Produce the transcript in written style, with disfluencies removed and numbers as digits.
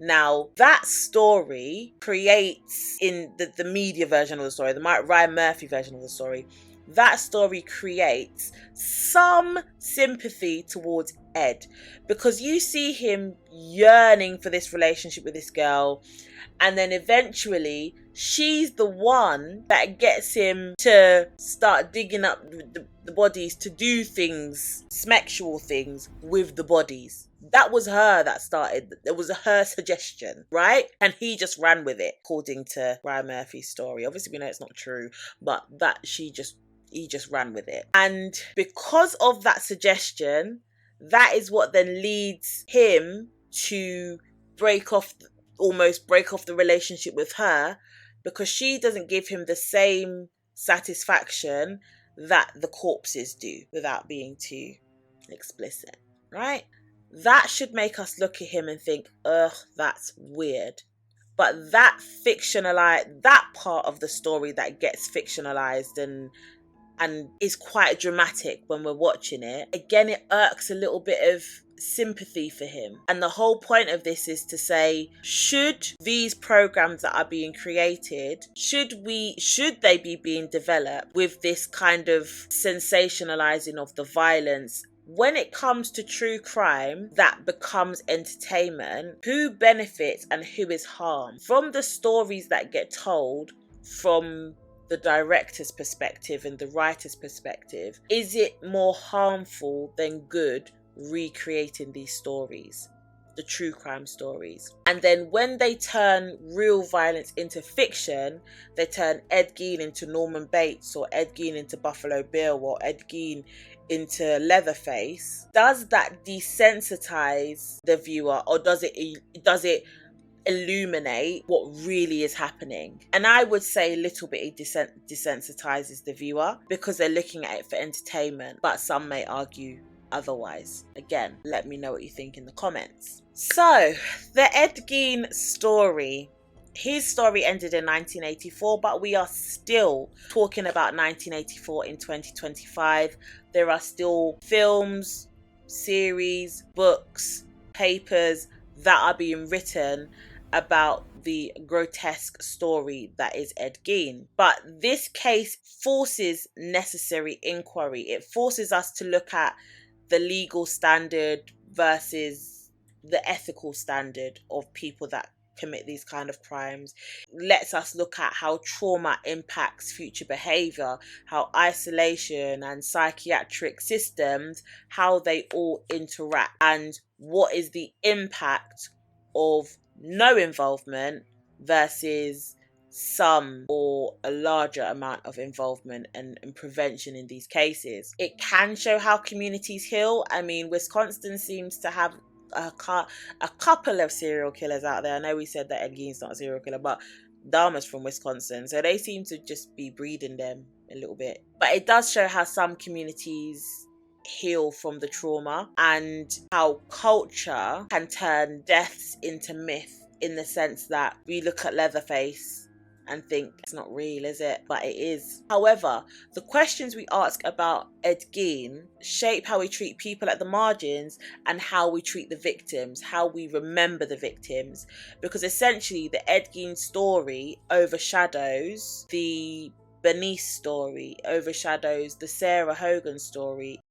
Now, that story creates, in the media version of the story, the Ryan Murphy version of the story, that story creates some sympathy towards Ed, because you see him yearning for this relationship with this girl, and then eventually she's the one that gets him to start digging up the bodies to do things, sexual things with the bodies. That was her that started. It was her suggestion, right? And he just ran with it, according to Ryan Murphy's story. Obviously, we know it's not true, but he just ran with it. And because of that suggestion, that is what then leads him to almost break off the relationship with her, because she doesn't give him the same satisfaction that the corpses do, without being too explicit, right? That should make us look at him and think, ugh, that's weird. But that part of the story that gets fictionalized and is quite dramatic when we're watching it, again, it irks a little bit of sympathy for him. And the whole point of this is to say, should these programs that are being created, should they be being developed with this kind of sensationalizing of the violence? When it comes to true crime that becomes entertainment, who benefits and who is harmed from the stories that get told from the director's perspective and the writer's perspective? Is it more harmful than good recreating these stories, the true crime stories? And then when they turn real violence into fiction, they turn Ed Gein into Norman Bates, or Ed Gein into Buffalo Bill, or Ed Gein into Leatherface. Does that desensitize the viewer, or does it illuminate what really is happening? And I would say a little bit it desensitizes the viewer, because they're looking at it for entertainment, but some may argue otherwise. Again, let me know what you think in the comments. So, the Ed Gein story. His story ended in 1984, but we are still talking about 1984 in 2025. There are still films, series, books, papers that are being written about the grotesque story that is Ed Gein. But this case forces necessary inquiry. It forces us to look at the legal standard versus the ethical standard of people that commit these kind of crimes. Lets us look at how trauma impacts future behavior, how isolation and psychiatric systems, how they all interact, and what is the impact of no involvement versus some or a larger amount of involvement and prevention in these cases. It can show how communities heal. I mean, Wisconsin seems to have a couple of serial killers out there. I know we said that Ed Gein's not a serial killer, but Dahmer's from Wisconsin, so they seem to just be breeding them a little bit. But it does show how some communities heal from the trauma, and how culture can turn deaths into myth, in the sense that we look at Leatherface and think it's not real, is it? But it is. However, the questions we ask about Ed Gein shape how we treat people at the margins and how we treat the victims, how we remember the victims. Because essentially the Ed Gein story overshadows the Bernice story, overshadows the Sarah Hogan story,